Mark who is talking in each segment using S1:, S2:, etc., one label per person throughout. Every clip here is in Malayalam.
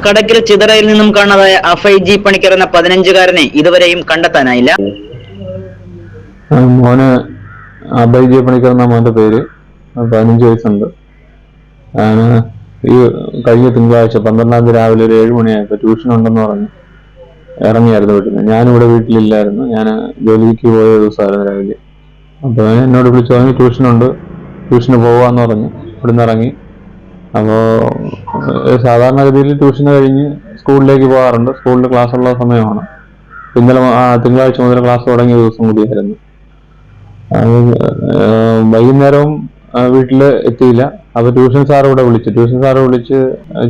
S1: കടക്കൽ ചിതറയിൽ നിന്നും കാണാതായ അഫൈജി പണിക്കർ എന്ന 15-കാരനെ ഇതുവരെയും കണ്ടെത്താനായില്ല.
S2: മോന് അഫൈജി പണിക്കർ എന്ന മോന്റെ പേര്, 15 വയസ്സുണ്ട്. ഈ കഴിഞ്ഞ തിങ്കളാഴ്ച 12-ാം തീയതി രാവിലെ ഒരു 7 മണിയായപ്പോൾ ട്യൂഷൻ ഉണ്ടെന്ന് പറഞ്ഞ് ഇറങ്ങിയായിരുന്നു വീട്ടിൽ നിന്ന്. ഞാനിവിടെ വീട്ടിലില്ലായിരുന്നു, ഞാൻ ജോലിക്ക് പോയ ദിവസമായിരുന്നു രാവിലെ. അപ്പോൾ എന്നോട് വിളിച്ചു പറഞ്ഞു ട്യൂഷനുണ്ട്, ട്യൂഷന് പോകാമെന്ന് പറഞ്ഞു. ഇവിടുന്ന് ഇറങ്ങി. അപ്പോൾ സാധാരണഗതിയിൽ ട്യൂഷന് കഴിഞ്ഞ് സ്കൂളിലേക്ക് പോകാറുണ്ട്, സ്കൂളിൽ ക്ലാസ്സുള്ള സമയമാണ്. ഇന്നലെ തിങ്കളാഴ്ച മുതൽ ക്ലാസ് തുടങ്ങിയ ദിവസം കൂടിയായിരുന്നു. വൈകുന്നേരവും വീട്ടിൽ എത്തിയില്ല. അപ്പോൾ ട്യൂഷൻ സാർ വിളിച്ച്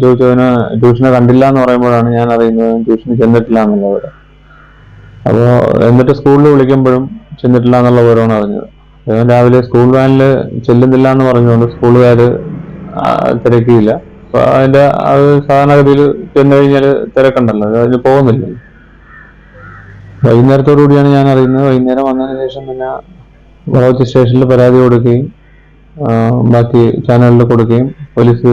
S2: ചോദിച്ചവന് ട്യൂഷനെ കണ്ടില്ല എന്ന് പറയുമ്പോഴാണ് ഞാൻ അറിയുന്നത് ട്യൂഷന് ചെന്നിട്ടില്ല എന്നുള്ളത്. അപ്പോൾ എന്നിട്ട് സ്കൂളിൽ വിളിക്കുമ്പോഴും ചെന്നിട്ടില്ല എന്നുള്ള വിവരമാണ് അറിഞ്ഞത്. രാവിലെ സ്കൂൾ വാനിൽ ചെല്ലുന്നില്ല എന്ന് പറഞ്ഞുകൊണ്ട് സ്കൂളുകാർ തിരക്കിയില്ല. അപ്പൊ അതിന്റെ സാധാരണഗതിയിൽ ചെന്ന് കഴിഞ്ഞാൽ തിരക്കുണ്ടല്ലോ, അതിന് പോകുന്നില്ലല്ലോ. വൈകുന്നേരത്തോടു കൂടിയാണ് ഞാൻ അറിയുന്നത്. വൈകുന്നേരം വന്നതിന് ശേഷം പിന്നെ വളവത്തി സ്റ്റേഷനിൽ പരാതി കൊടുക്കുകയും ബാക്കി ചാനലിൽ കൊടുക്കുകയും പോലീസ്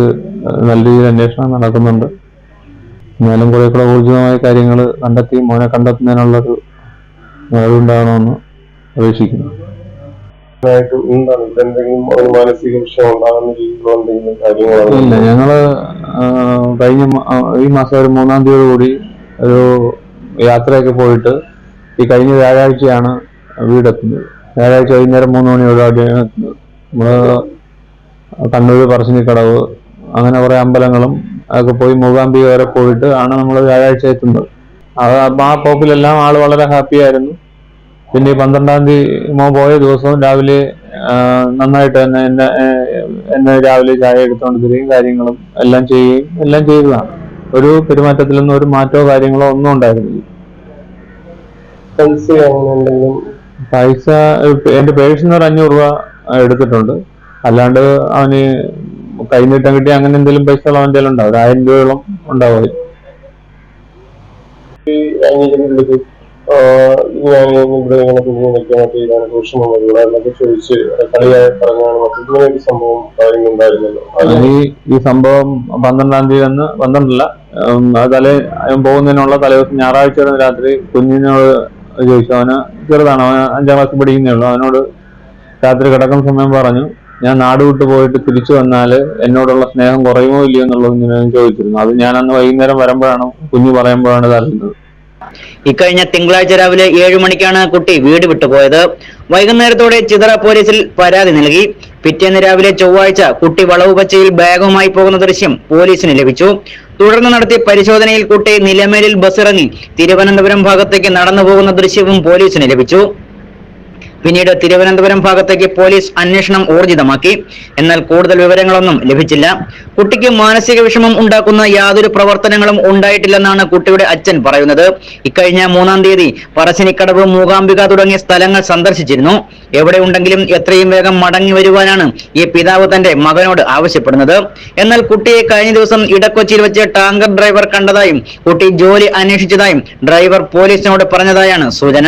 S2: നല്ല രീതിയിൽ അന്വേഷണം നടക്കുന്നുണ്ട്. എന്നാലും കുറെ കൂടെ ഊർജിതമായ കാര്യങ്ങൾ കണ്ടെത്തി മോനെ കണ്ടെത്തുന്നതിനുള്ളൊരു ഉണ്ടാകണമെന്ന് അപേക്ഷിക്കുന്നു. ഇല്ല, ഞങ്ങള് കഴിഞ്ഞ ഈ മാസം ഒരു 3-ാം തീയതി കൂടി ഒരു യാത്രയൊക്കെ പോയിട്ട് ഈ കഴിഞ്ഞ വ്യാഴാഴ്ചയാണ് വീടെത്തുന്നത്. വ്യാഴാഴ്ച വൈകുന്നേരം 3 മണിയോടെയാണ് എത്തുന്നത്. നമ്മള് കണ്ണൂർ പറശ്ശിനിക്കടവ് അങ്ങനെ കുറെ അമ്പലങ്ങളും ഒക്കെ പോയി മൂകാംബിക വരെ പോയിട്ട് ആണ് നമ്മൾ വ്യാഴാഴ്ച എത്തുന്നത്. ആ പോക്കിലെല്ലാം ആള് വളരെ ഹാപ്പി ആയിരുന്നു. പിന്നെ 12-ാം തീയതി മോൻ പോയ ദിവസവും രാവിലെ നന്നായിട്ട് തന്നെ എന്നെ രാവിലെ ചായ എടുത്തുകൊണ്ട് തരികയും കാര്യങ്ങളും എല്ലാം ചെയ്തതാണ്. ഒരു പെരുമാറ്റത്തിലൊന്നും ഒരു മാറ്റമോ കാര്യങ്ങളോ ഒന്നും ഉണ്ടായിരുന്നില്ല. പൈസ എന്റെ പേഴ്സിൽ നിന്ന് ഒരു 500 രൂപ എടുത്തിട്ടുണ്ട്. അല്ലാണ്ട് അവന് കൈനീട്ടം കിട്ടി അങ്ങനെ എന്തെങ്കിലും പൈസ അവൻ്റെ ഉണ്ടാവും, 1000 രൂപയോളം ഉണ്ടാവും. ഈ സംഭവം 12-ാം തീയതി അന്ന് 12 പോകുന്നതിനുള്ള തലേദിവസം ഞായറാഴ്ച രാത്രി കുഞ്ഞിനോട് ചോദിച്ചു. അവന് ചെറുതാണ്, അവന് 5-ാം ക്ലാസ്സിൽ പഠിക്കുന്നേ ഉള്ളൂ. അവനോട് രാത്രി കിടക്കുന്ന സമയം പറഞ്ഞു, ഞാൻ നാട് വിട്ടു പോയിട്ട് തിരിച്ചു വന്നാൽ എന്നോടുള്ള സ്നേഹം കുറയുമോ ഇല്ലയോ എന്നുള്ളത് ഞാൻ ചോദിച്ചിരുന്നു. അത് ഞാൻ അന്ന് വൈകുന്നേരം വരുമ്പോഴാണ് കുഞ്ഞ് പറയുമ്പോഴാണ് ഇത് അറിയുന്നത്.
S1: ഇക്കഴിഞ്ഞ തിങ്കളാഴ്ച രാവിലെ 7 മണിക്കാണ് കുട്ടി വീട് വിട്ടുപോയത്. വൈകുന്നേരത്തോടെ ചിതറ പോലീസിൽ പരാതി നൽകി. പിറ്റേന്ന് രാവിലെ ചൊവ്വാഴ്ച കുട്ടി വളവുപച്ചയിൽ ബാഗുമായി പോകുന്ന ദൃശ്യം പോലീസിന് ലഭിച്ചു. തുടർന്ന് നടത്തിയ പരിശോധനയിൽ കുട്ടി നിലമേലിൽ ബസ്സിറങ്ങി തിരുവനന്തപുരം ഭാഗത്തേക്ക് നടന്നു പോകുന്ന ദൃശ്യവും പോലീസിന് ലഭിച്ചു. പിന്നീട് തിരുവനന്തപുരം ഭാഗത്തേക്ക് പോലീസ് അന്വേഷണം ഊർജിതമാക്കി. എന്നാൽ കൂടുതൽ വിവരങ്ങളൊന്നും ലഭിച്ചില്ല. കുട്ടിക്ക് മാനസിക വിഷമം ഉണ്ടാക്കുന്ന യാതൊരു പ്രവർത്തനങ്ങളും ഉണ്ടായിട്ടില്ലെന്നാണ് കുട്ടിയുടെ അച്ഛൻ പറയുന്നത്. ഇക്കഴിഞ്ഞ 3-ാം തീയതി പറശ്ശിനിക്കടവ്, മൂകാംബിക തുടങ്ങിയ സ്ഥലങ്ങൾ സന്ദർശിച്ചിരുന്നു. എവിടെ ഉണ്ടെങ്കിലും എത്രയും വേഗം മടങ്ങി വരുവാനാണ് ഈ പിതാവ് തന്റെ മകനോട് ആവശ്യപ്പെടുന്നത്. എന്നാൽ കുട്ടിയെ കഴിഞ്ഞ ദിവസം ഇടക്കൊച്ചിയിൽ വെച്ച് ടാങ്കർ ഡ്രൈവർ കണ്ടതായും കുട്ടി ജോലി അന്വേഷിച്ചതായും ഡ്രൈവർ പോലീസിനോട് പറഞ്ഞതായാണ് സൂചന.